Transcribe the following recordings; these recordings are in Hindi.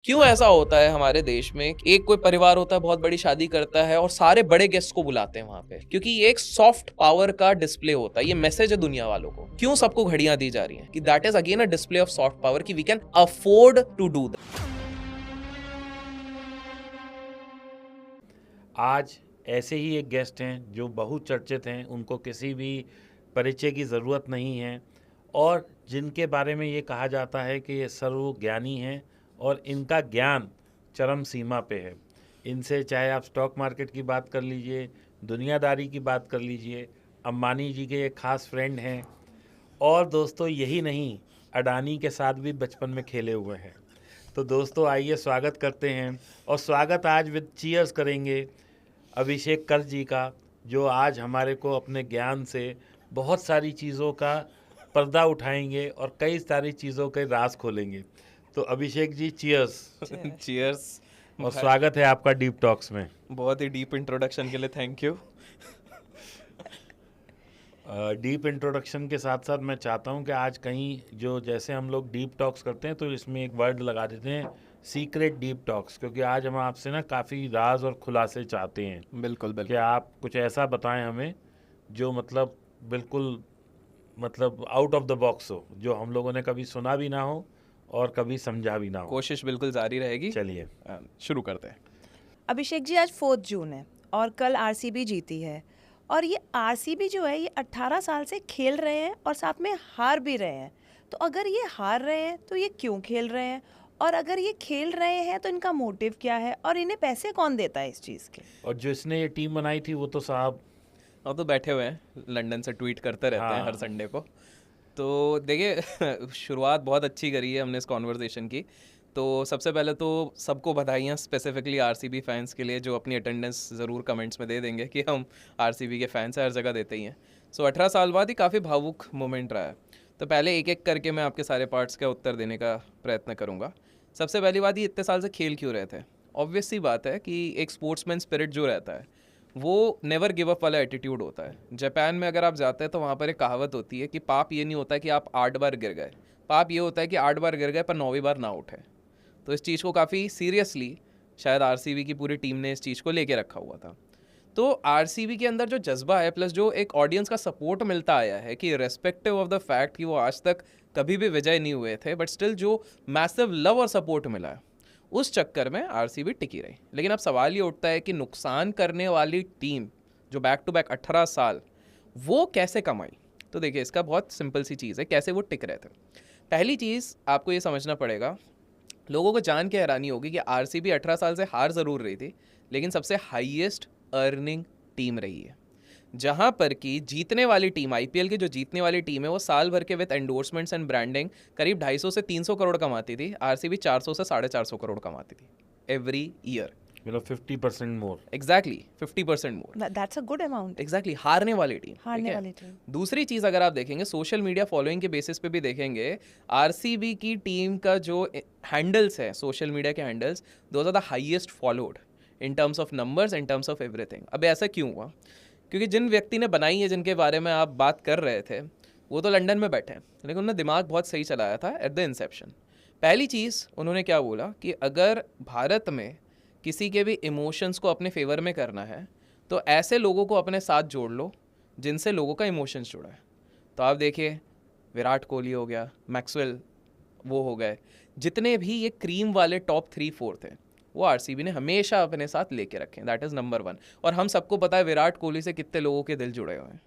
क्यों ऐसा होता है हमारे देश में? एक कोई परिवार होता है, बहुत बड़ी शादी करता है और सारे बड़े गेस्ट को बुलाते हैं वहां पे, क्योंकि ये एक सॉफ्ट पावर का डिस्प्ले होता है। ये मैसेज है दुनिया वालों को। क्यों सबको घड़ियां दी जा रही हैं कि that is again a display of soft power, कि we can afford to do that. आज ऐसे ही एक गेस्ट हैं जो बहुचर्चित हैं, उनको किसी भी परिचय की ज़रूरत नहीं है और जिनके बारे में ये कहा जाता है कि ये सर्वज्ञानी हैं और इनका ज्ञान चरम सीमा पे है। इनसे चाहे आप स्टॉक मार्केट की बात कर लीजिए, दुनियादारी की बात कर लीजिए, अंबानी जी के एक खास फ्रेंड हैं और दोस्तों यही नहीं, अडानी के साथ भी बचपन में खेले हुए हैं। तो दोस्तों आइए स्वागत करते हैं और स्वागत आज विद चीयर्स करेंगे अभिषेक कर जी का, जो आज हमारे को अपने ज्ञान से बहुत सारी चीज़ों का पर्दा उठाएंगे और कई सारी चीज़ों के राज खोलेंगे। तो अभिषेक जी चीयर्स। चीयर्स। और स्वागत है आपका डीप टॉक्स में। बहुत ही डीप इंट्रोडक्शन के लिए थैंक यू। डीप इंट्रोडक्शन के साथ साथ मैं चाहता हूं कि आज कहीं जो जैसे हम लोग डीप टॉक्स करते हैं तो इसमें एक वर्ड लगा देते हैं, सीक्रेट डीप टॉक्स, क्योंकि आज हम आपसे ना काफ़ी राज और खुलासे चाहते हैं। बिल्कुल कि बिल्कुल। आप कुछ ऐसा बताएं हमें जो बिल्कुल आउट ऑफ द बॉक्स हो, जो हम लोगों ने कभी सुना भी ना हो और कभी समझा भी ना हो। कोशिश बिल्कुल जारी रहेगी। चलिए शुरू करते हैं। अभिषेक जी, आज 4 जून है और कल आरसीबी जीती है। और ये आरसीबी जो है ये 18 साल से खेल रहे हैं और साथ में हार भी रहे हैं। तो अगर ये हार रहे हैं तो ये क्यों खेल रहे हैं, और अगर ये खेल रहे हैं तो इनका मोटिव क्या है, और इन्हें पैसे कौन देता है इस चीज़ के? और जो इसने ये टीम बनाई थी वो तो साहब अब तो बैठे हुए हैं, लंदन से ट्वीट करते रहते हैं हाँ। हर संडे को। तो देखिए शुरुआत बहुत अच्छी करी है हमने इस कॉन्वर्सेशन की। तो सबसे पहले तो सबको बधाइयाँ स्पेसिफिकली आरसीबी फैंस के लिए, जो अपनी अटेंडेंस ज़रूर कमेंट्स में दे देंगे कि हम आरसीबी के फैंस हैं, हर जगह देते ही हैं। सो 18 साल बाद ही काफ़ी भावुक मोमेंट रहा है। तो पहले एक एक करके मैं आपके सारे पार्ट्स का उत्तर देने का प्रयत्न करूँगा। सबसे पहली बात, ये इतने साल से खेल क्यों रहे थे? ऑब्वियस सी बात है कि एक स्पोर्ट्समैन स्पिरिट जो रहता है वो नेवर गिव अप वाला एटीट्यूड होता है। जापान में अगर आप जाते हैं तो वहाँ पर एक कहावत होती है कि पाप ये नहीं होता है कि आप 8 बार गिर गए, पाप ये होता है कि 8 बार गिर गए पर 9वीं बार ना उठे। तो इस चीज़ को काफ़ी सीरियसली शायद आरसीबी की पूरी टीम ने इस चीज़ को लेके रखा हुआ था। तो आरसीबी के अंदर जो जज्बा है, प्लस जो एक ऑडियंस का सपोर्ट मिलता आया है कि रेस्पेक्टिव ऑफ द फैक्ट कि वो आज तक कभी भी विजय नहीं हुए थे, बट स्टिल जो मैसिव लव और सपोर्ट मिला है, उस चक्कर में आरसीबी टिकी रही। लेकिन अब सवाल ये उठता है कि नुकसान करने वाली टीम जो बैक टू बैक 18 साल, वो कैसे कमाई? तो देखिए, इसका बहुत सिंपल सी चीज़ है कैसे वो टिक रहे थे। पहली चीज़ आपको ये समझना पड़ेगा, लोगों को जान के हैरानी होगी कि आरसीबी 18 साल से हार ज़रूर रही थी, लेकिन सबसे हाईएस्ट अर्निंग टीम रही है। जहां पर कि जीतने वाली टीम, आईपीएल की जो जीतने वाली टीम है, वो साल भर के विद एंडोर्समेंट्स एंड ब्रांडिंग करीब 250 से 300 करोड़ कमाती थी। आरसीबी 400 से 450 करोड़ कमाती थी every year. 50% more. Exactly 50% more. That's a good amount. Exactly हारने वाली टीम। हारने वाली टीम। दूसरी चीज़ अगर आप देखेंगे, सोशल मीडिया फॉलोइंग के बेसिस पे भी देखेंगे, आरसीबी की टीम का जो हैंडल्स है, सोशल मीडिया के handles, those are the highest followed in terms of numbers, in terms of everything. अब ऐसा क्यों हुआ? क्योंकि जिन व्यक्ति ने बनाई है, जिनके बारे में आप बात कर रहे थे, वो तो लंदन में बैठे हैं, लेकिन उन्होंने दिमाग बहुत सही चलाया था एट द इंसेप्शन। पहली चीज़ उन्होंने क्या बोला कि अगर भारत में किसी के भी इमोशंस को अपने फेवर में करना है तो ऐसे लोगों को अपने साथ जोड़ लो जिनसे लोगों का इमोशंस जुड़ा है। तो आप देखिए, विराट कोहली हो गया, मैक्सवेल वो हो गए, जितने भी ये क्रीम वाले टॉप 3-4 थे, वो आरसीबी ने हमेशा अपने साथ लेके रखे। That is number 1। और हम सबको पता है विराट कोहली से कितने लोगों के दिल जुड़े हुए हैं।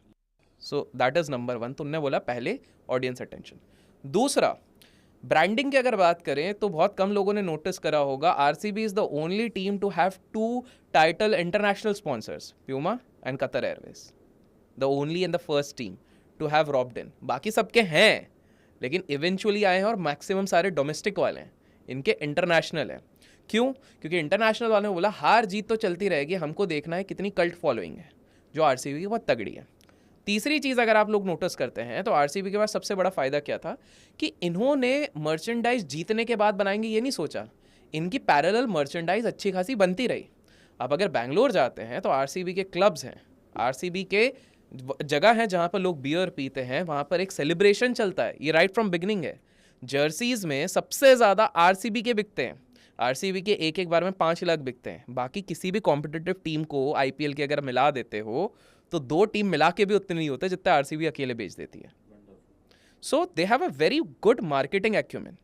So that is number 1। तो उनने बोला पहले ऑडियंस अटेंशन। दूसरा, ब्रांडिंग की अगर बात करें तो बहुत कम लोगों ने नोटिस करा होगा, RCB is the only team to have 2 title international sponsors, Puma and Qatar Airways. The only and the first team to have robbed in. बाकी सबके हैं, लेकिन इवेंचुअली आए हैं और मैक्सिमम सारे डोमेस्टिक वाले हैं, इनके इंटरनेशनल है। क्यों? क्योंकि इंटरनेशनल वालों ने बोला हार जीत तो चलती रहेगी, हमको देखना है कितनी कल्ट फॉलोइंग है, जो आरसीबी की बहुत तगड़ी है। तीसरी चीज़ अगर आप लोग नोटिस करते हैं तो आरसीबी के पास सबसे बड़ा फ़ायदा क्या था कि इन्होंने मर्चेंडाइज जीतने के बाद बनाएंगे ये नहीं सोचा, इनकी पैरेलल मर्चेंडाइज अच्छी खासी बनती रही। अब अगर बैंगलोर जाते हैं तो आरसीबी के क्लब्स हैं, आरसीबी के जगह है जहाँ पर लोग बियर पीते हैं, वहाँ पर एक सेलिब्रेशन चलता है, ये राइट फ्रॉम बिगिनिंग है। जर्सीज में सबसे ज़्यादा आरसीबी के बिकते हैं। आरसीबी के एक एक बार में 5 लाख बिकते हैं। बाकी किसी भी कॉम्पिटिटिव टीम को आईपीएल के अगर मिला देते हो तो 2 टीम मिला के भी उतने नहीं होते जितने आरसीबी अकेले बेच देती है। So they have a very good marketing acumen.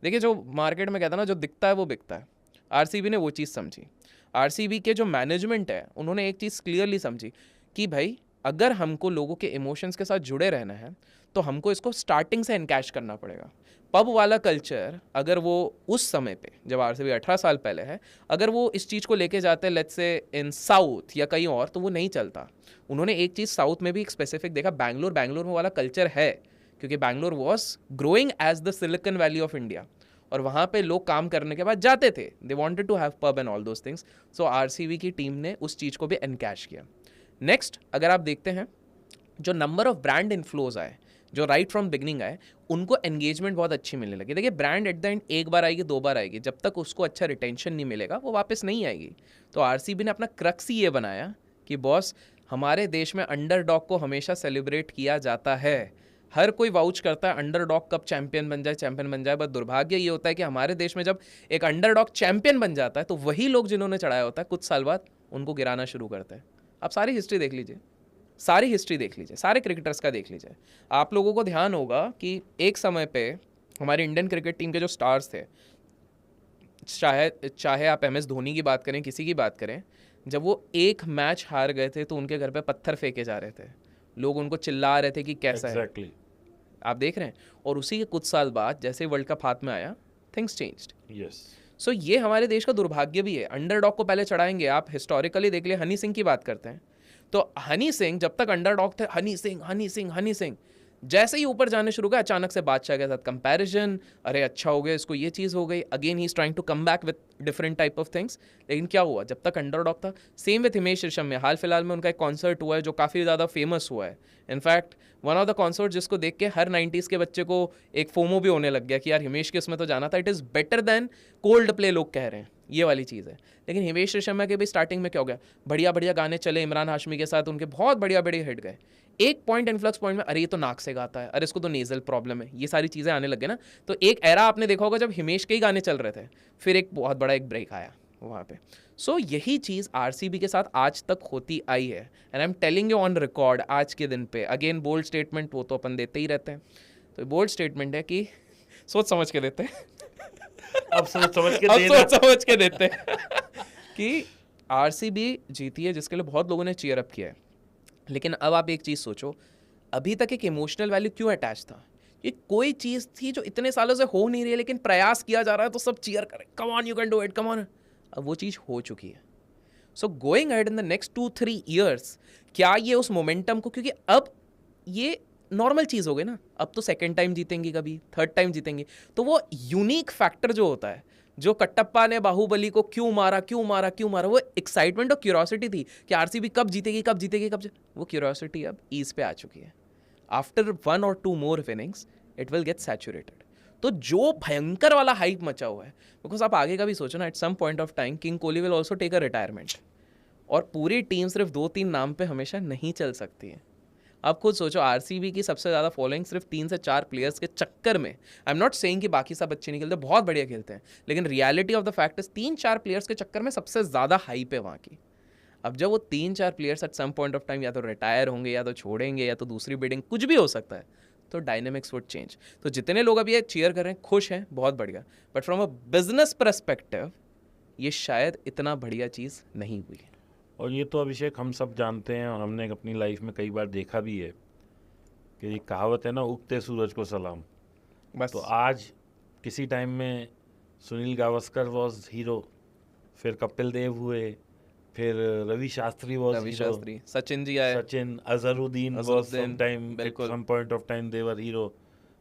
देखिए, जो मार्केट में कहता है ना, जो दिखता है वो बिकता है। आरसीबी ने वो चीज़ समझी। आरसीबी के जो मैनेजमेंट है उन्होंने एक चीज़ क्लियरली समझी कि भाई अगर हमको लोगों के इमोशंस के साथ जुड़े रहना है तो हमको इसको स्टार्टिंग से एनकैश करना पड़ेगा। पब वाला कल्चर अगर वो उस समय पे, जब आरसीबी 18 साल पहले है, अगर वो इस चीज़ को लेके जाते हैं लेट्स से इन साउथ या कहीं और, तो वो नहीं चलता। उन्होंने एक चीज़ साउथ में भी एक स्पेसिफिक देखा, बैंगलोर में वाला कल्चर है, क्योंकि Bangalore was growing as the Silicon Valley of India, और वहाँ पे लोग काम करने के बाद जाते थे, they wanted to have pub and all those things. So RCB की टीम ने उस चीज़ को भी एनकैश किया। नेक्स्ट, अगर आप देखते हैं जो नंबर ऑफ ब्रांड इन्फ्लोज आए, जो राइट फ्रॉम बिगनिंग आए, उनको एंगेजमेंट बहुत अच्छी मिलने लगी। देखिए, ब्रांड एट द एंड एक बार आएगी, 2 बार आएगी, जब तक उसको अच्छा रिटेंशन नहीं मिलेगा वो वापस नहीं आएगी। तो आरसीबी ने अपना क्रक्स ही ये बनाया कि बॉस, हमारे देश में अंडरडॉग को हमेशा सेलिब्रेट किया जाता है। हर कोई वाउच करता है अंडरडॉग कब चैंपियन बन जाए, बट दुर्भाग्य ये होता है कि हमारे देश में जब एक अंडरडॉग चैंपियन बन जाता है तो वही लोग जिन्होंने चढ़ाया होता है कुछ साल बाद उनको गिराना शुरू करते हैं। आप सारी हिस्ट्री देख लीजिए, सारे क्रिकेटर्स का देख लीजिए। आप लोगों को ध्यान होगा कि एक समय पे हमारी इंडियन क्रिकेट टीम के जो स्टार्स थे, चाहे आप एमएस धोनी की बात करें, किसी की बात करें, जब वो एक मैच हार गए थे तो उनके घर पे पत्थर फेंके जा रहे थे, लोग उनको चिल्ला रहे थे कि कैसा exactly. है। आप देख रहे हैं, और उसी के कुछ साल बाद जैसे वर्ल्ड कप हाथ में आया, थिंग्स चेंज्ड। yes. सो ये हमारे देश का दुर्भाग्य भी है। अंडरडॉग को पहले चढ़ाएंगे। आप हिस्टोरिकली देख लिए, हनी सिंह की बात करते हैं तो हनी सिंह जब तक अंडरडॉग थे, हनी सिंह जैसे ही ऊपर जाने शुरू किया, अचानक से बादशाह के साथ कंपैरिजन, अरे अच्छा हो गया, इसको ये चीज़ हो गई, again he is trying to come back with different type of things. लेकिन क्या हुआ, जब तक अंडरडॉग था, सेम विथ हिमेश रेशम में हाल फिलहाल में उनका एक कॉन्सर्ट हुआ है जो काफ़ी ज़्यादा फेमस हुआ है। In fact one of the concert जिसको देख के हर 90s के बच्चे को एक फोमो भी होने लग गया कि यार हिमेश के उसमें तो जाना था, it is better than cold play, लोग कह रहे हैं, ये वाली चीज़ है। लेकिन हिमेश रेशमिया के भी स्टार्टिंग में क्या हो गया, बढ़िया बढ़िया गाने चले, इमरान हाशमी के साथ उनके बहुत बढ़िया हिट गए। एक पॉइंट इन्फ्लक्स पॉइंट में, अरे ये तो नाक से गाता है, अरे इसको तो नेजल प्रॉब्लम है, ये सारी चीज़ें आने लग गए ना। तो एक एरा आपने देखा होगा जब हिमेश के ही गाने चल रहे थे, फिर एक बहुत बड़ा एक ब्रेक आया वहाँ पे। सो यही चीज़ आरसीबी के साथ आज तक होती आई है, and I am telling you on record आज के दिन पे। अगेन बोल्ड स्टेटमेंट वो तो अपन देते ही रहते हैं, तो बोल्ड स्टेटमेंट है कि सोच समझ के देते हैं अब सोच समझ के अब देना। सोच समझ के देते हैं कि आरसीबी जीती है, जिसके लिए बहुत लोगों ने चीयर अप किया है। लेकिन अब आप एक चीज़ सोचो, अभी तक एक इमोशनल वैल्यू क्यों अटैच था? ये कोई चीज़ थी जो इतने सालों से हो नहीं रही है, लेकिन प्रयास किया जा रहा है तो सब चीयर करें, come on you can do it, come on. अब वो चीज़ हो चुकी है। So going ahead in the next 2-3 years, क्या ये उस मोमेंटम को, क्योंकि अब ये नॉर्मल चीज़ हो गई ना, अब तो सेकेंड टाइम जीतेंगी, कभी थर्ड टाइम जीतेंगी, तो वो यूनिक फैक्टर जो होता है, जो कटप्पा ने बाहुबली को क्यों मारा, वो एक्साइटमेंट और क्यूरियोसिटी थी कि आरसीबी कब जीतेगी, वो क्यूरियोसिटी अब ईज पे आ चुकी है। After 1 or 2 more winnings it will get saturated. तो जो भयंकर वाला हाइप मचा हुआ है, बिकॉज आप आगे का भी सोचो ना, at some point of time king Kohli will also take a retirement, और पूरी टीम सिर्फ 2-3 नाम पे हमेशा नहीं चल सकती है। आप खुद सोचो, आरसीबी की सबसे ज़्यादा फॉलोइंग सिर्फ 3 से 4 प्लेयर्स के चक्कर में। आई एम नॉट सेइंग कि बाकी सब अच्छे नहीं खेलते, बहुत बढ़िया खेलते हैं, लेकिन reality of the fact is 3-4 players के चक्कर में सबसे ज़्यादा हाइप है वहाँ की। अब जब वो 3-4 players at some point of time या तो रिटायर होंगे, या तो छोड़ेंगे, या तो दूसरी बिडिंग, कुछ भी हो सकता है, तो डायनेमिक्स वुड चेंज। तो जितने लोग अभी ये चीयर कर रहे हैं, खुश हैं, बहुत बढ़िया, but from a business perspective ये शायद इतना बढ़िया चीज़ नहीं हुई है। और ये तो अभिषेक हम सब जानते हैं, और हमने अपनी लाइफ में कई बार देखा भी है कि ये कहावत है ना, उगते सूरज को सलाम। बस तो आज किसी टाइम में सुनील गावस्कर वॉज हीरो, फिर कपिल देव हुए, फिर रवि शास्त्री वॉज रवि हीरो, शास्त्री, सचिन जी आए, Sachin, Azharuddin was some time, बिल्कुल। Some point of time they were hero.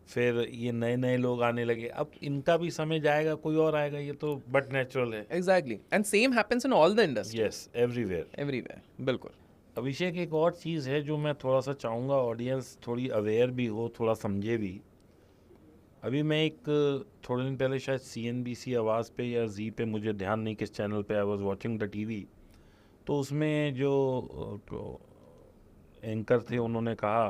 फिर ये नए नए लोग आने लगे, अब इनका भी समय जाएगा, कोई और आएगा, ये तो बट नेचुरल है। Exactly, and same happens in all the industry, yes, everywhere. बिल्कुल। अभिषेक, एक और चीज़ है जो मैं थोड़ा सा चाहूँगा ऑडियंस थोड़ी अवेयर भी हो, थोड़ा समझे भी। अभी मैं एक थोड़े दिन पहले शायद CNBC आवाज़ पे या जी पे, मुझे ध्यान नहीं किस चैनल पे, I was watching the TV, तो उसमें जो एंकर थे उन्होंने कहा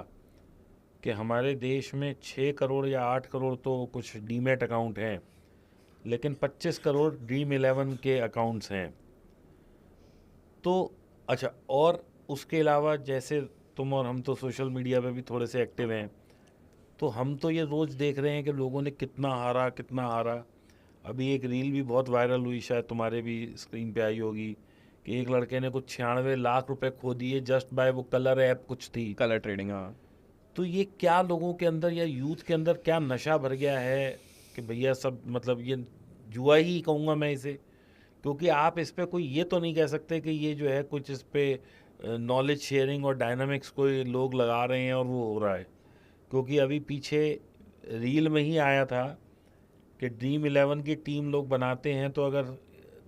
कि हमारे देश में 6 करोड़ या 8 करोड़ तो कुछ डीमैट अकाउंट हैं, लेकिन 25 करोड़ ड्रीम 11 के अकाउंट्स हैं। तो अच्छा, और उसके अलावा जैसे तुम और हम तो सोशल मीडिया पे भी थोड़े से एक्टिव हैं, तो हम तो ये रोज़ देख रहे हैं कि लोगों ने कितना हारा कितना हारा। अभी एक रील भी बहुत वायरल हुई, शायद तुम्हारे भी स्क्रीन पे आई होगी, कि एक लड़के ने कुछ 96 लाख रुपए खो दिए जस्ट बाय वो कलर ऐप कुछ थी। कलर ट्रेडिंग, हाँ। तो ये क्या लोगों के अंदर या यूथ के अंदर क्या नशा भर गया है कि भैया सब मतलब ये जुआ ही कहूँगा मैं इसे, क्योंकि आप इस पे कोई ये तो नहीं कह सकते कि ये जो है कुछ इस पे नॉलेज शेयरिंग और डायनामिक्स कोई लोग लगा रहे हैं और वो हो रहा है। क्योंकि अभी पीछे रील में ही आया था कि ड्रीम 11 की टीम लोग बनाते हैं, तो अगर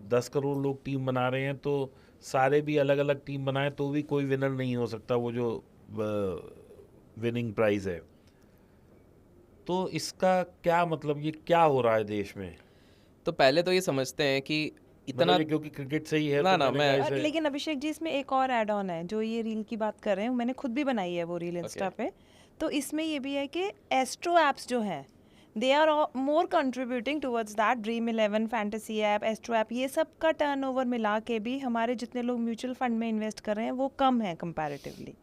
10 करोड़ लोग टीम बना रहे हैं तो सारे भी अलग अलग टीम बनाए तो भी कोई विनर नहीं हो सकता वो जो विनिंग प्राइज है। तो इसका क्या मतलब, ये क्या हो रहा है देश में? तो पहले तो ये समझते हैं कि इतना मतलब ये क्योंकि क्रिकेट से ही है ना तो ना मैंने मैं कहा इसे। लेकिन अभिषेक जी, इसमें एक और ऐड ऑन है जो ये रील की बात कर रहे हैं, मैंने खुद भी बनाई है वो रील इंस्टा पे। तो इसमें ये भी है कि एस्ट्रो एप्स जो हैं, they are more contributing towards that. Dream 11, fantasy app, astro app, ये सब का टर्नओवर मिला के भी हमारे जितने लोग म्यूचुअल फंड में इन्वेस्ट कर रहे हैं वो कम है कंपैरेटिवली।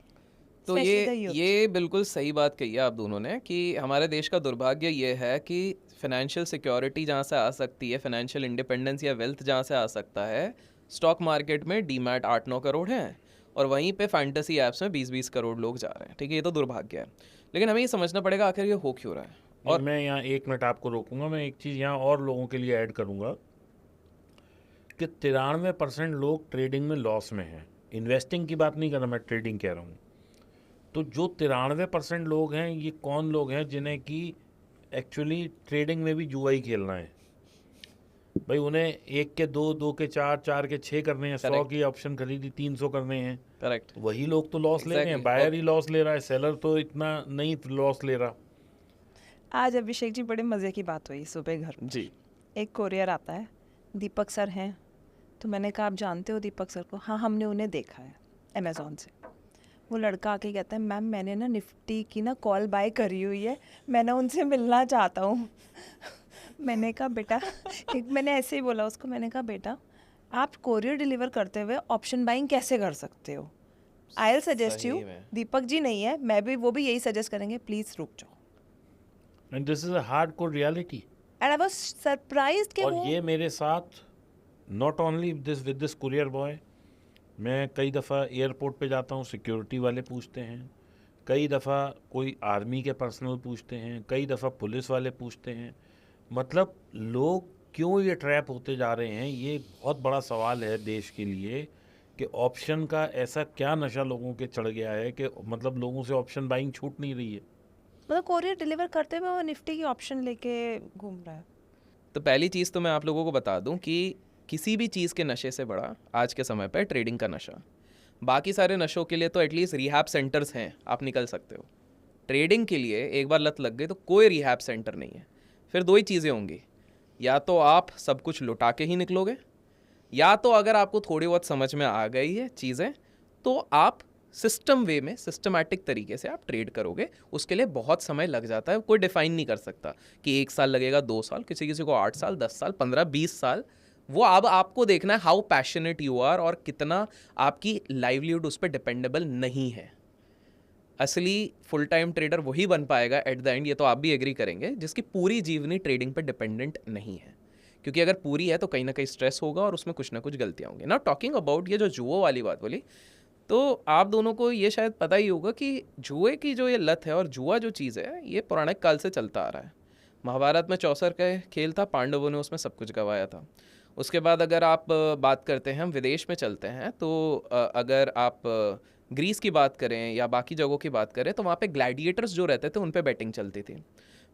तो ये बिल्कुल सही बात कही है आप दोनों ने कि हमारे देश का दुर्भाग्य ये है कि फाइनेंशियल सिक्योरिटी जहाँ से आ सकती है, फाइनेंशियल इंडिपेंडेंस या वेल्थ जहाँ से आ सकता है, स्टॉक मार्केट में डीमैट 8-9 करोड़ हैं और वहीं पे फैंटेसी ऐप्स में 20-20 करोड़ लोग जा रहे हैं। ठीक है, ये तो दुर्भाग्य है, लेकिन हमें ये समझना पड़ेगा आखिर ये हो क्यों रहा है। और मैं यहाँ 1 मिनट आपको रोकूंगा, मैं एक चीज़ यहाँ और लोगों के लिए ऐड करूँगा कि 93% लोग ट्रेडिंग में लॉस में हैं। इन्वेस्टिंग की बात नहीं कर रहा मैं, ट्रेडिंग कह रहा हूँ। तो जो 93% लोग हैं, ये कौन लोग हैं जिन्हें कि एक्चुअली ट्रेडिंग में भी जुआ ही खेलना है? भाई उन्हें 1 के 2, 2 के 4, 4 के 6 करने हैं, 100 की ऑप्शन खरीदी 300 करने हैं। करेक्ट, वही लोग तो लॉस ले रहे हैं, बायर ही लॉस ले रहा है, सेलर तो इतना नहीं लॉस ले रहा। आज अभिषेक जी बड़े मज़े की बात हुई सुबह घर में। जी। एक कोरियर आता है, दीपक सर हैं, तो मैंने कहा आप जानते हो दीपक सर को? हाँ, हमने उन्हें देखा है अमेज़ॉन से। वो लड़का आके कहता है मैम मैंने ना निफ्टी की ना कॉल बाय करी हुई है, मैं ना उनसे मिलना चाहता हूँ। मैंने कहा बेटा, एक मैंने ऐसे ही बोला उसको, मैंने कहा बेटा आप कोरियर डिलीवर करते हुए ऑप्शन बाइंग कैसे कर सकते हो? I will suggest you, Deepak ji नहीं है, मैं भी वो भी यही सजेस्ट करेंगे, प्लीज़ रुक जाओ। And this is a hardcore reality. And I was surprised कि और वो ये मेरे साथ not only this with this courier boy, मैं कई दफ़ा एयरपोर्ट पे जाता हूँ, सिक्योरिटी वाले पूछते हैं, कई दफ़ा कोई आर्मी के पर्सनल पूछते हैं, कई दफ़ा पुलिस वाले पूछते हैं। मतलब लोग क्यों ये ट्रैप होते जा रहे हैं, ये बहुत बड़ा सवाल है देश के लिए कि ऑप्शन का ऐसा क्या नशा लोगों के चढ़ गया है कि मतलब लोगों से ऑप्शन बाइंग छूट नहीं रही है। मतलब कोरियर डिलीवर करते हुए वो निफ्टी की ऑप्शन लेके घूम रहा है। तो पहली चीज़ तो मैं आप लोगों को बता दूं कि किसी भी चीज़ के नशे से बड़ा आज के समय पर ट्रेडिंग का नशा। बाकी सारे नशों के लिए तो एटलीस्ट रिहैब सेंटर्स हैं, आप निकल सकते हो। ट्रेडिंग के लिए एक बार लत लग गई तो कोई रिहैब सेंटर नहीं है। फिर दो ही चीज़ें होंगी, या तो आप सब कुछ लुटा के ही निकलोगे, या तो अगर आपको थोड़ी बहुत समझ में आ गई है चीज़ें तो आप सिस्टम वे में सिस्टमैटिक तरीके से आप ट्रेड करोगे। उसके लिए बहुत समय लग जाता है, कोई डिफाइन नहीं कर सकता कि 1 साल लगेगा, 2 साल, किसी किसी को 8 साल, 10 साल, 15, 20 साल। वो अब आपको देखना है हाउ पैशनेट यू आर और कितना आपकी लाइवलीहुड उस पर डिपेंडेबल नहीं है। असली फुल टाइम ट्रेडर वही बन पाएगा एट द एंड, ये तो आप भी एग्री करेंगे, जिसकी पूरी जीवनी ट्रेडिंग पर डिपेंडेंट नहीं है। क्योंकि अगर पूरी है तो कहीं ना कहीं स्ट्रेस होगा और उसमें कुछ ना कुछ गलतियाँ होंगी। ना टॉकिंग अबाउट ये जो जुओ वाली बात बोली, तो आप दोनों को ये शायद पता ही होगा कि जुए की जो ये लत है और जुआ जो चीज़ है ये पौराणिक काल से चलता आ रहा है। महाभारत में चौसर का खेल था, पांडवों ने उसमें सब कुछ गंवाया था। उसके बाद अगर आप बात करते हैं, हम विदेश में चलते हैं, तो अगर आप ग्रीस की बात करें या बाकी जगहों की बात करें तो वहाँ पे ग्लैडिएटर्स जो रहते थे उन पे बैटिंग चलती थी।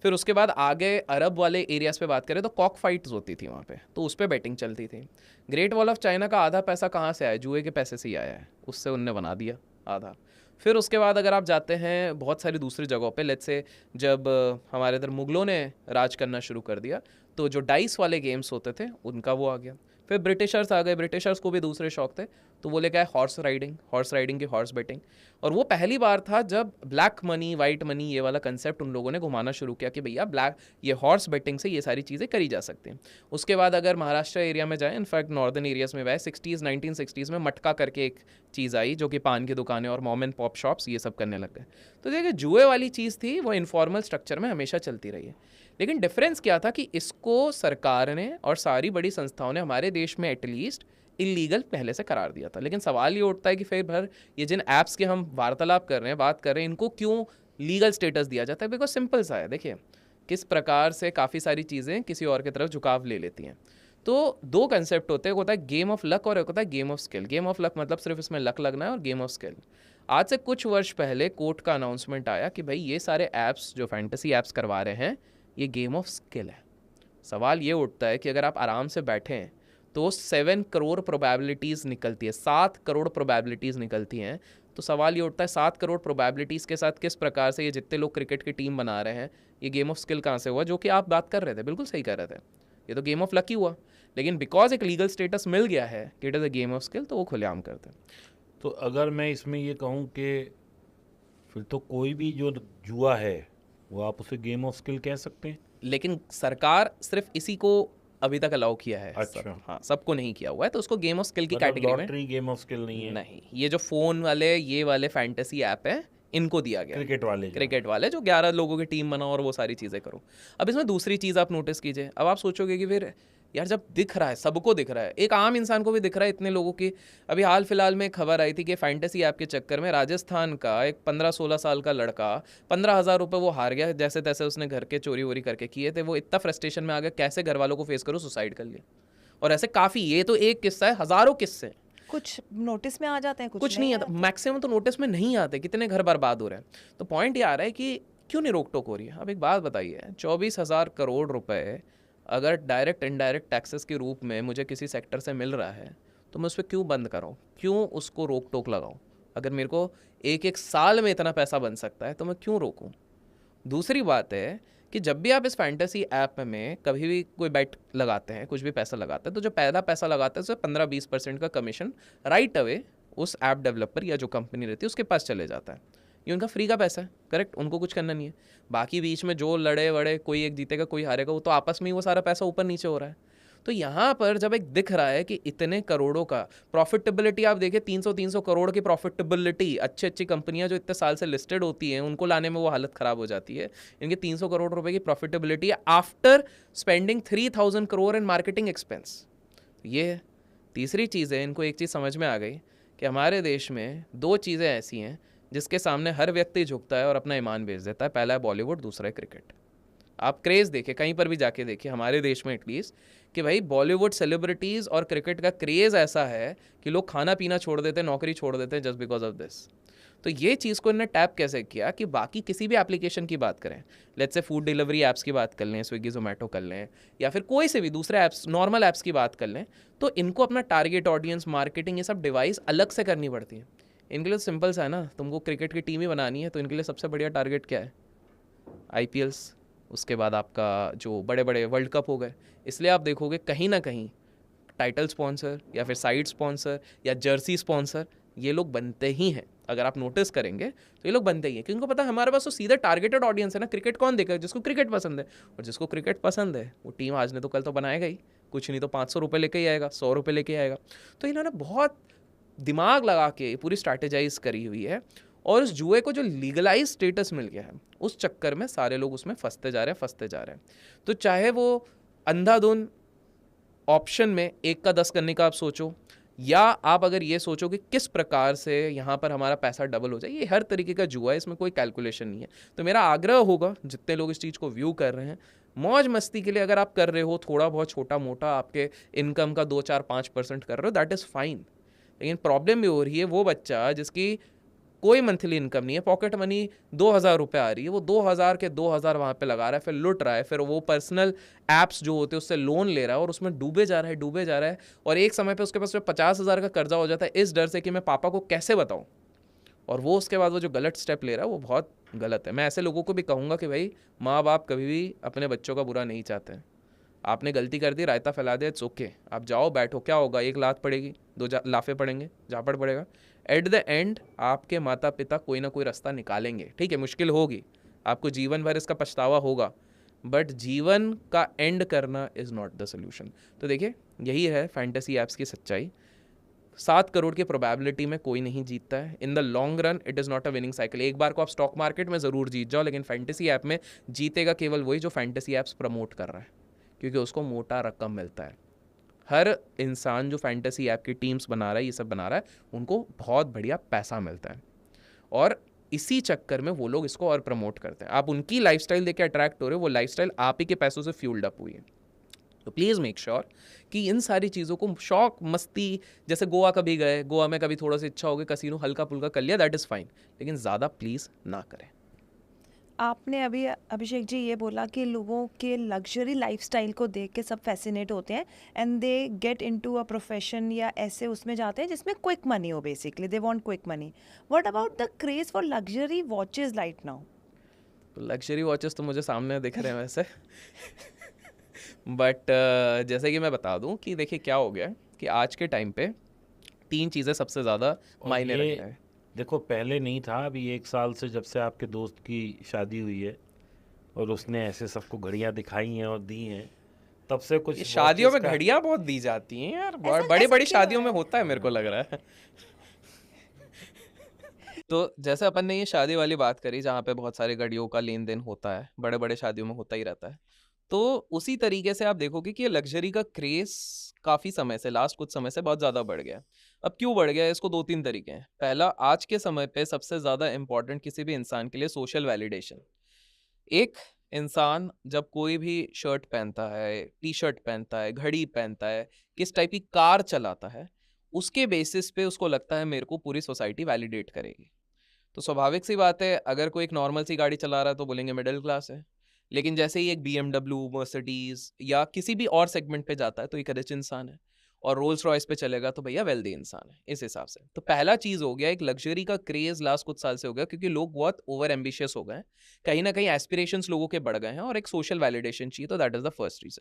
फिर उसके बाद आगे अरब वाले एरियाज़ पे बात करें तो कॉक फाइट्स होती थी वहाँ पे, तो उस पर बैटिंग चलती थी। ग्रेट वॉल ऑफ चाइना का आधा पैसा कहाँ से आया? जुए के पैसे से ही आया है, उससे उनने बना दिया आधा। फिर उसके बाद अगर आप जाते हैं बहुत सारी दूसरी जगहों पे, लेट्स से जब हमारे इधर मुगलों ने राज करना शुरू कर दिया तो जो डाइस वाले गेम्स होते थे उनका वो आ गया। फिर ब्रिटिशर्स आ गए, ब्रिटिशर्स को भी दूसरे शौक थे, तो वो लेके आए हॉर्स राइडिंग की हॉर्स बेटिंग। और वो पहली बार था जब ब्लैक मनी वाइट मनी ये वाला कंसेप्ट उन लोगों ने घुमाना शुरू किया कि भैया ब्लैक ये हॉर्स बेटिंग से ये सारी चीज़ें करी जा सकती हैं। उसके बाद अगर महाराष्ट्र एरिया में जाए, इनफैक्ट नॉर्दर्न एरियाज में जाए, 1960s में मटका करके एक चीज़ आई जो कि पान की दुकानें और मॉम एंड पॉप शॉप्स ये सब करने लग गए। तो देखिए जुए वाली चीज़ थी वो इनफॉर्मल स्ट्रक्चर में हमेशा चलती रही है, लेकिन डिफरेंस क्या था कि इसको सरकार ने और सारी बड़ी संस्थाओं ने हमारे देश में एटलीस्ट इलीगल पहले से करार दिया था। लेकिन सवाल ये उठता है कि फिर भर ये जिन ऐप्स के हम वार्तालाप कर रहे हैं, बात कर रहे हैं, इनको क्यों लीगल स्टेटस दिया जाता है? बिकॉज सिंपल सा है, देखिए किस प्रकार से काफ़ी सारी चीज़ें किसी और की तरफ झुकाव ले लेती हैं। तो दो कंसेप्ट होते हैं, एक होता है गेम ऑफ लक और एक होता है game of skill. Game of luck मतलब सिर्फ इसमें लक लगना है, और गेम ऑफ स्किल आज से कुछ वर्ष पहले कोर्ट का अनाउंसमेंट आया कि भाई ये सारे ऐप्स जो फैंटेसी ऐप्स करवा रहे हैं ये गेम ऑफ स्किल है। सवाल ये उठता है कि अगर आप आराम से बैठें तो 7 करोड़ प्रोबेबिलिटीज़ निकलती है, 7 करोड़ प्रोबेबिलिटीज़ निकलती हैं। तो सवाल ये उठता है 7 करोड़ प्रोबेबिलिटीज़ के साथ किस प्रकार से ये जितने लोग क्रिकेट की टीम बना रहे हैं ये गेम ऑफ स्किल कहाँ से हुआ? जो कि आप बात कर रहे थे, बिल्कुल सही कर रहे थे, ये तो गेम ऑफ लक ही हुआ। लेकिन बिकॉज एक लीगल स्टेटस मिल गया है कि it is a game of skill, तो वो खुलेआम करते हैं। तो अगर मैं इसमें ये कहूँ कि फिर तो कोई भी जो जुआ है वो आप उसे गेम ऑफ स्किल कह सकते हैं। लेकिन सरकार सिर्फ इसी को अभी तक अलाउ किया है। अच्छा। हाँ, सबको नहीं किया हुआ है, तो उसको गेम ऑफ स्किल की कैटेगरी में लॉटरी गेम ऑफ स्किल नहीं है। नहीं। ये जो फ़ोन वाले ये वाले फैंटेसी ऐप है इनको दिया गया, क्रिकेट वाले जो 11 लोगों की टीम बनाओ और वो सारी चीज़ें करो। अब इसमें दूसरी चीज़ आप नोटिस कीजिए, अब आप सोचोगे कि फिर यार जब दिख रहा है, सबको दिख रहा है, एक आम इंसान को भी दिख रहा है, इतने लोगों की। अभी हाल फिलहाल में खबर आई थी कि फैंटेसी ऐप के चक्कर में राजस्थान का एक 15-16 साल का लड़का 15,000 रुपये वो हार गया, जैसे तैसे उसने घर के चोरी वोरी करके किए थे। वो इतना फ्रस्ट्रेशन में आ गया, कैसे घर वालों को फेस करो, सुसाइड कर लिया। और ऐसे काफ़ी, ये तो एक किस्सा है, हज़ारों किस्से। कुछ नोटिस में आ जाते हैं, कुछ नहीं आता, मैक्सिमम तो नोटिस में नहीं आते, कितने घर बर्बाद हो रहे हैं। तो पॉइंट ये आ रहा है कि क्यों नहीं रोक टोक हो रही है। अब एक बात बताइए, 24,000 करोड़ रुपए अगर डायरेक्ट इनडायरेक्ट टैक्सेस के रूप में मुझे किसी सेक्टर से मिल रहा है, तो मैं उस पर क्यों बंद कराऊँ, क्यों उसको रोक टोक लगाऊँ? अगर मेरे को एक साल में इतना पैसा बन सकता है तो मैं क्यों रोकूँ? दूसरी बात है कि जब भी आप इस फैंटेसी ऐप में कभी भी कोई बेट लगाते हैं, कुछ भी पैसा लगाते हैं, तो जो पहला पैसा लगाता है उससे 15-20% का कमीशन राइट अवे उस ऐप डेवलपर या जो कंपनी रहती है उसके पास चले जाता है। ये उनका फ्री का पैसा है, करेक्ट, उनको कुछ करना नहीं है। बाकी बीच में जो लड़े वड़े, कोई एक जीतेगा कोई हारेगा, वो तो आपस में ही वो सारा पैसा ऊपर नीचे हो रहा है। तो यहाँ पर जब एक दिख रहा है कि इतने करोड़ों का प्रॉफिटेबिलिटी, आप देखिए 300 करोड़ की प्रॉफिटेबिलिटी, अच्छी कंपनियां जो इतने साल से लिस्टेड होती हैं उनको लाने में वो हालत ख़राब हो जाती है। इनके 300 करोड़ रुपए की profitability after spending 3,000 crore in marketing expense. ये है तीसरी चीज़ है, इनको एक चीज़ समझ में आ गई कि हमारे देश में दो चीज़ें ऐसी हैं जिसके सामने हर व्यक्ति झुकता है और अपना ईमान बेच देता है। पहला है बॉलीवुड, दूसरा है क्रिकेट। आप क्रेज़ देखिए, कहीं पर भी जाके देखिए, हमारे देश में एटलीस्ट, कि भाई बॉलीवुड सेलिब्रिटीज़ और क्रिकेट का क्रेज़ ऐसा है कि लोग खाना पीना छोड़ देते हैं, नौकरी छोड़ देते हैं जस्ट बिकॉज ऑफ दिस। तो ये चीज़ को इन्होंने टैप कैसे किया कि बाकी किसी भी एप्लीकेशन की बात करें, let's say food delivery apps की बात कर लें, स्विगी जोमेटो कर लें, या फिर कोई से भी दूसरे ऐप्स, नॉर्मल ऐप्स की बात कर लें, तो इनको अपना टारगेट ऑडियंस, मार्केटिंग, ये सब डिवाइस अलग से करनी पड़ती है। इनके लिए सिंपल सा है ना, तुमको क्रिकेट की टीम ही बनानी है, तो इनके लिए सबसे बढ़िया टारगेट क्या है? IPLs, उसके बाद आपका जो बड़े बड़े वर्ल्ड कप हो गए। इसलिए आप देखोगे कहीं ना कहीं टाइटल स्पॉन्सर या फिर साइड स्पॉन्सर या जर्सी स्पॉन्सर ये लोग बनते ही हैं। अगर आप नोटिस करेंगे तो ये लोग बनते ही हैं, क्योंकि उनको पता है हमारे पास तो सीधा टारगेटेड ऑडियंस है ना। क्रिकेट कौन देखेगा? जिसको क्रिकेट पसंद है, और जिसको क्रिकेट पसंद है वो टीम आज नहीं तो कल तो बनाएगा ही, कुछ नहीं तो 500 रुपये लेके ही आएगा, 100 रुपये लेके आएगा। तो इन्होंने बहुत दिमाग लगा के पूरी स्ट्रैटेजाइज करी हुई है, और उस जुए को जो लीगलाइज स्टेटस मिल गया है उस चक्कर में सारे लोग उसमें फंसते जा रहे हैं। तो चाहे वो अंधाधुन ऑप्शन में 1 का 10 करने का आप सोचो, या आप अगर ये सोचो कि किस प्रकार से यहाँ पर हमारा पैसा डबल हो जाए, ये हर तरीके का जुआ है, इसमें कोई कैलकुलेशन नहीं है। तो मेरा आग्रह होगा जितने लोग इस चीज़ को व्यू कर रहे हैं, मौज मस्ती के लिए अगर आप कर रहे हो, थोड़ा बहुत छोटा मोटा आपके इनकम का 2-4-5% कर रहे हो, दैट इज़ फाइन। लेकिन प्रॉब्लम भी हो रही है वो बच्चा जिसकी कोई मंथली इनकम नहीं है, पॉकेट मनी 2,000 रुपये आ रही है, वो 2,000 के 2,000 वहाँ पे लगा रहा है, फिर लुट रहा है, फिर वो पर्सनल ऐप्स जो होते हैं उससे लोन ले रहा है और उसमें डूबे जा रहा है, और एक समय पे उसके पास जो 50,000 का कर्जा हो जाता है इस डर से कि मैं पापा को कैसे बताऊँ, और वो उसके बाद वो जो गलत स्टेप ले रहा है वो बहुत गलत है। मैं ऐसे लोगों को भी कहूँगा कि भाई माँ बाप कभी भी अपने बच्चों का बुरा नहीं चाहते हैं, आपने गलती कर दी, रायता फैला दिया, इट्स ओके, आप जाओ बैठो, क्या होगा, एक लात पड़ेगी, दो लाफे पड़ेंगे, झापड़ पड़ेगा, एट द एंड आपके माता पिता कोई ना कोई रास्ता निकालेंगे। ठीक है, मुश्किल होगी, आपको जीवन भर इसका पछतावा होगा, बट जीवन का एंड करना इज़ नॉट द सोल्यूशन। तो देखिए, यही है फैंटेसी ऐप्स की सच्चाई। 7 करोड़ की प्रोबेबिलिटी में कोई नहीं जीतता है। In the long run it is not a winning cycle. एक बार को आप स्टॉक मार्केट में ज़रूर जीत जाओ, लेकिन फैंटेसी ऐप में जीतेगा केवल वही जो फैंटेसी ऐप्स प्रमोट कर रहा है, क्योंकि उसको मोटा रकम मिलता है। हर इंसान जो फैंटेसी ऐप की टीम्स बना रहा है, ये सब बना रहा है, उनको बहुत बढ़िया पैसा मिलता है, और इसी चक्कर में वो लोग इसको और प्रमोट करते हैं। आप उनकी लाइफस्टाइल देख के अट्रैक्ट हो रहे हो, वो लाइफस्टाइल आप ही के पैसों से फ्यूल्ड अप हुई है। तो प्लीज़ मेक श्योर कि इन सारी चीज़ों को, शौक मस्ती, जैसे गोवा कभी गए, गोवा में कभी थोड़ा सा इच्छा हो गई, कसीनो हल्का फुल्का कर लिया, दैट इज़ फाइन, लेकिन ज़्यादा प्लीज़ ना करें। आपने अभी अभिषेक जी ये बोला कि लोगों के लग्जरी लाइफस्टाइल को देख के सब फैसिनेट होते हैं and they get into a profession या ऐसे उसमें जाते हैं जिसमें क्विक मनी हो, basically they want quick money. What about the craze for luxury watches right now? Luxury watches तो मुझे सामने दिख रहे हैं वैसे बट जैसे कि मैं बता दूं कि देखिए क्या हो गया है कि आज के टाइम पे 3 चीज़ें सबसे ज़्यादा और मायने ये रखते हैं। देखो, पहले नहीं था, अभी 1 साल से जब से आपके दोस्त की शादी हुई है और उसने ऐसे सबको घड़ियां दिखाई हैं और दी हैं, तब से ये कुछ शादियों वॉचेस में का। घड़ियां बहुत दी जाती हैं यार, ऐसा बड़ी ऐसा बड़ी क्यों शादियों में है? होता है, मेरे को लग रहा है तो जैसे अपन ने ये शादी वाली बात करी जहाँ पे बहुत सारे घड़ियों का लेन देन होता है, बड़े बड़े शादियों में होता ही रहता है, तो उसी तरीके से आप देखोगे कि ये लग्जरी का क्रेज काफ़ी समय से, लास्ट कुछ समय से बहुत ज़्यादा बढ़ गया है। अब क्यों बढ़ गया है, इसको 2-3 तरीके हैं। पहला, आज के समय पे सबसे ज़्यादा इम्पोर्टेंट किसी भी इंसान के लिए सोशल वैलिडेशन। एक इंसान जब कोई भी शर्ट पहनता है, टी शर्ट पहनता है, घड़ी पहनता है, किस टाइप की कार चलाता है, उसके बेसिस पे उसको लगता है मेरे को पूरी सोसाइटी वैलिडेट करेगी। तो स्वाभाविक सी बात है, अगर कोई एक नॉर्मल सी गाड़ी चला रहा है तो बोलेंगे मिडिल क्लास है, लेकिन जैसे ही एक BMW, मर्सिडीज या किसी भी और सेगमेंट पे जाता है तो एक रिच इंसान है, और रोल्स रॉयस पे चलेगा तो भैया वेल्दी इंसान है, इस हिसाब से। तो पहला चीज़ हो गया, एक लग्जरी का क्रेज लास्ट कुछ साल से हो गया, क्योंकि लोग बहुत ओवर एम्बिशियस हो गए हैं, कहीं ना कहीं एस्पिरेशंस लोगों के बढ़ गए हैं, और एक सोशल वैलिडेशन चाहिए, तो that is the first reason.